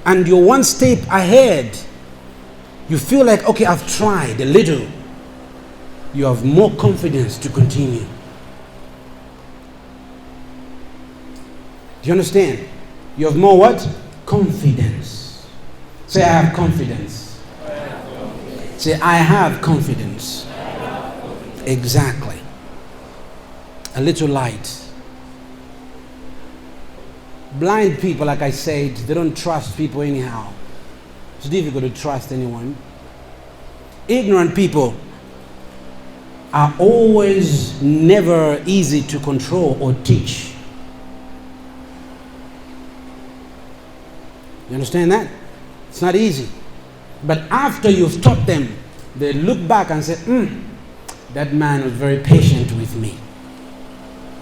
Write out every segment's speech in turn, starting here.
and you're one step ahead, you feel like, okay, I've tried a little, you have more confidence to continue. Do you understand? You have more what? Confidence. Say, I have confidence. Say, I have confidence. Exactly. A little light. Blind people, like I said, they don't trust people anyhow. It's difficult to trust anyone. Ignorant people are always never easy to control or teach. You understand that? It's not easy. But after you've taught them, they look back and say, that man was very patient with me.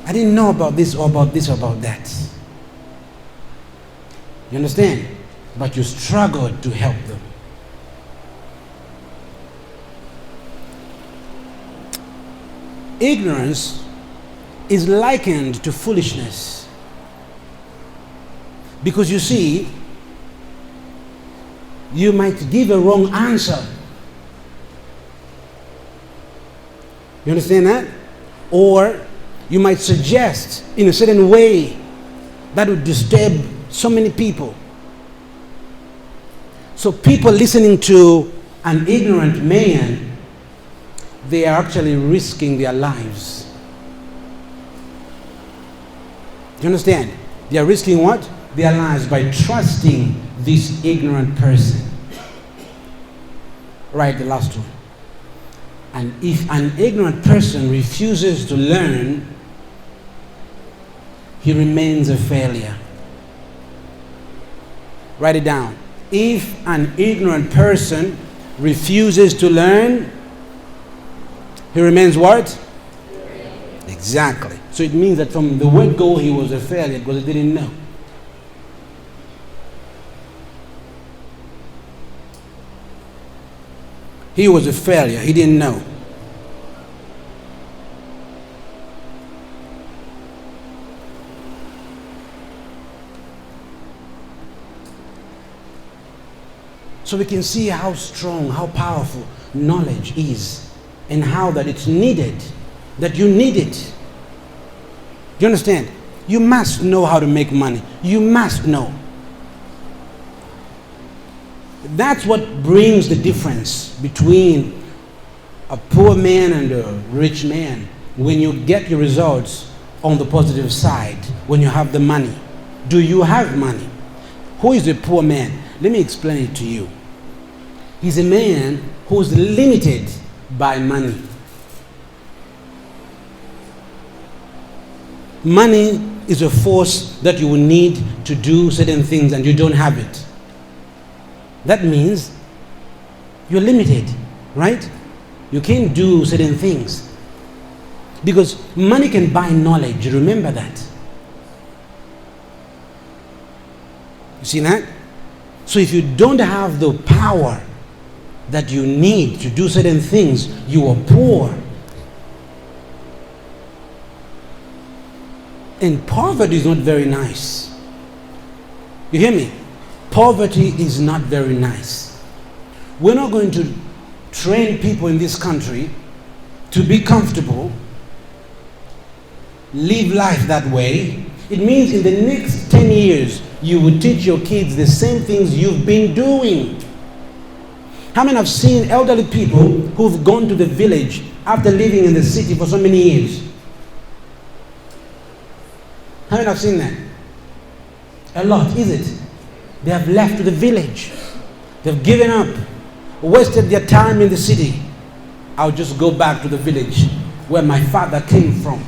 I didn't know about this or about this or about that. You understand? But you struggled to help them. Ignorance is likened to foolishness. Because you see, you might give a wrong answer. You understand that? Or you might suggest in a certain way that would disturb so many people. So people listening to an ignorant man, they are actually risking their lives. Do you understand? They are risking what? Their lives by trusting this ignorant person. Right, the last one. And if an ignorant person refuses to learn, he remains a failure. Write it down. If an ignorant person refuses to learn, he remains what? Exactly. So it means that from the word go, he was a failure because he didn't know. He was a failure. He didn't know. So we can see how strong, how powerful knowledge is, and how that it's needed, that you need it. Do you understand? You must know how to make money. You must know. That's what brings the difference between a poor man and a rich man. When you get your results on the positive side, when you have the money. Do you have money? Who is a poor man? Let me explain it to you. He's a man who's limited by money. Money is a force that you will need to do certain things and you don't have it. That means you're limited, right? You can't do certain things. Because money can buy knowledge. Remember that. You see that? So if you don't have the power that you need to do certain things, you are poor. And poverty is not very nice. You hear me? Poverty is not very nice. We're not going to train people in this country to be comfortable, live life that way. It means in the next 10 years, you will teach your kids the same things you've been doing. How many have seen elderly people who've gone to the village after living in the city for so many years? How many have seen that? A lot, is it? They have left to the village. They've given up, wasted their time in the city. I'll just go back to the village where my father came from.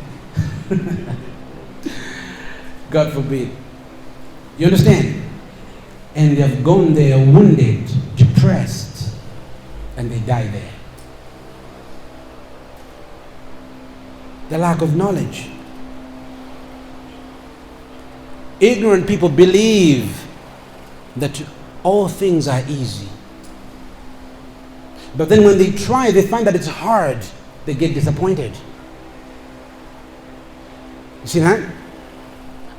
God forbid. You understand? And they've gone there wounded, depressed, and they die there. The lack of knowledge. Ignorant people believe that all things are easy. But then when they try, they find that it's hard. They get disappointed. You see that?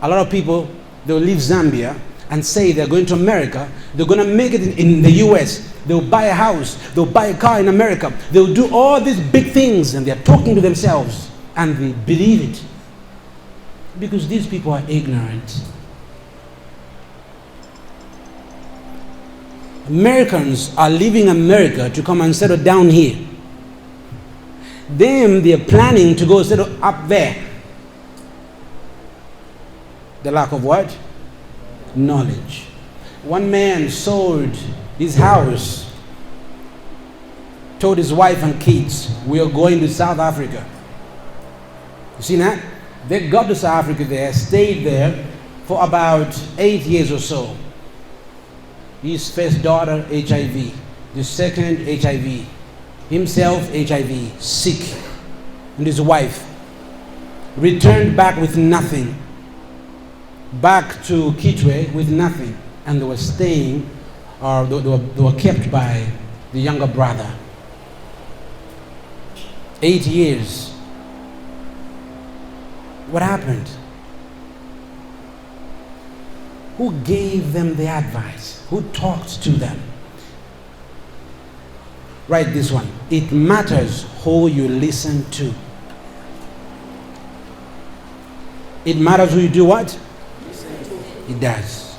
A lot of people, they'll leave Zambia and say they're going to America, they're going to make it in the US, they'll buy a house, they'll buy a car in America, they'll do all these big things, and they're talking to themselves, and they believe it. Because these people are ignorant. Americans are leaving America to come and settle down here. Them, they're planning to go settle up there. The lack of what? Knowledge. One man sold his house, told his wife and kids, we are going to South Africa. You see that? They got to South Africa there, stayed there for about 8 years or so. His first daughter, HIV. The second, HIV. Himself, HIV, sick. And his wife returned back with nothing. Back to Kitwe with nothing. And they were staying, or they were kept by the younger brother. 8 years. What happened? Who gave them the advice? Who talked to them? Write this one. It matters who you listen to. It matters who you do what? It does.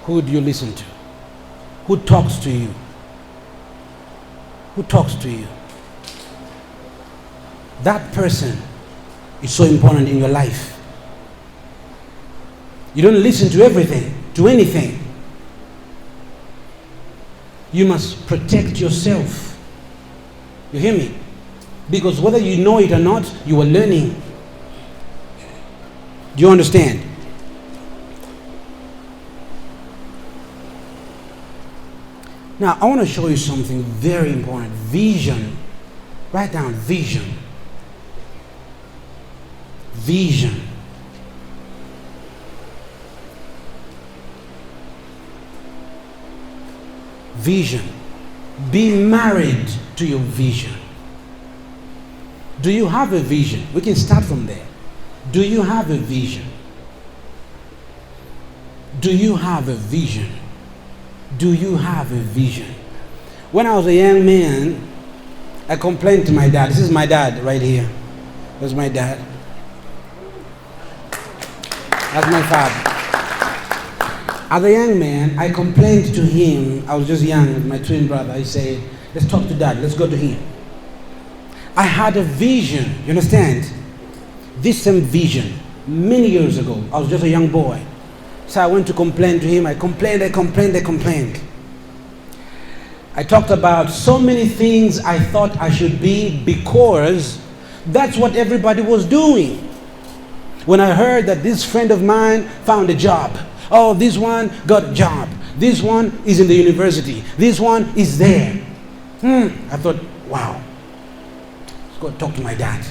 Who do you listen to? Who talks to you? Who talks to you? That person is so important in your life. You don't listen to everything, to anything. You must protect yourself. You hear me? Because whether you know it or not, you are learning. Do you understand? Now, I want to show you something very important. Vision. Write down vision. Vision. Vision. Be married to your vision. Do you have a vision? We can start from there. Do you have a vision? Do you have a vision? Do you have a vision? When I was a young man, I complained to my dad. This is my dad right here. That's my dad. That's my father. As a young man, I complained to him. I was just young with my twin brother. I said, let's talk to dad. Let's go to him. I had a vision. You understand? This same vision. Many years ago. I was just a young boy. So I went to complain to him. I complained. I talked about so many things I thought I should be because that's what everybody was doing. When I heard that this friend of mine found a job. Oh, this one got a job. This one is in the university. This one is there. I thought, wow. Let's go talk to my dad.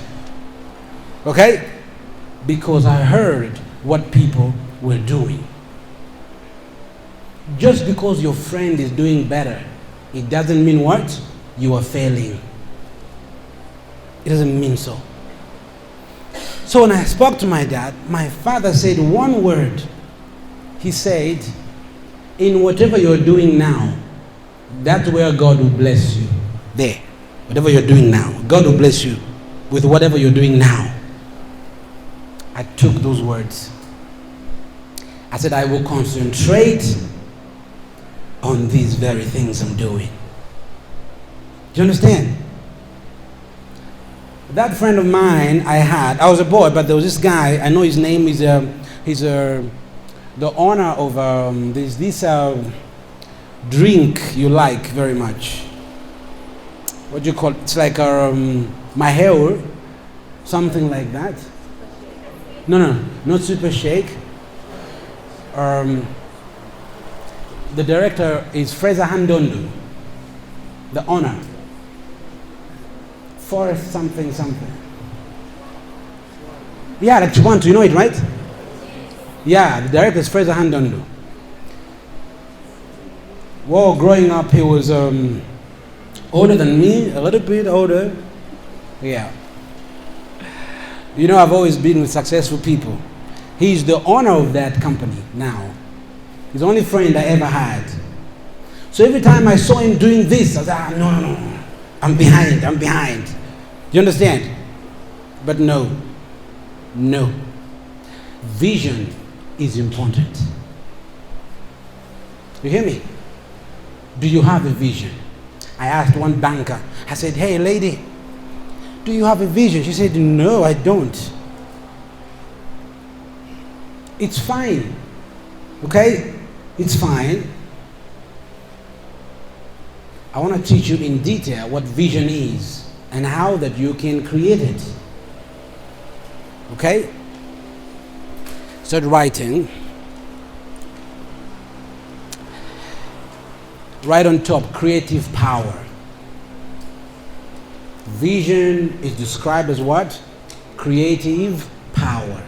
Okay? Because I heard what people were doing. Just because your friend is doing better, it doesn't mean what? You are failing. It doesn't mean so. So when I spoke to my dad, my father said one word. He said, in whatever you're doing now, that's where God will bless you. There. Whatever you're doing now, God will bless you with whatever you're doing now. I took those words. I said, I will concentrate on these very things I'm doing. Do you understand? That friend of mine I was a boy, but there was this guy, I know his name is, the owner of this drink you like very much. What do you call it? It's like my hair, something like that. No, not Super Shake. The director is Fraser Handondo, the owner. Forest something. Yeah, like Chiwantu, you know it, right? Yeah, the director is Fraser Handondo. Well, growing up, he was older than me, a little bit older. Yeah. You know, I've always been with successful people. He's the owner of that company now. He's the only friend I ever had. So every time I saw him doing this, I was like, no. I'm behind. You understand? But no. Vision is important. You hear me? Do you have a vision? I asked one banker, I said, hey lady, do you have a vision? She said, no, I don't. It's fine. Okay? It's fine. I want to teach you in detail what vision is and how that you can create it. Okay? Start writing. Right on top, creative power. Vision is described as what? Creative power.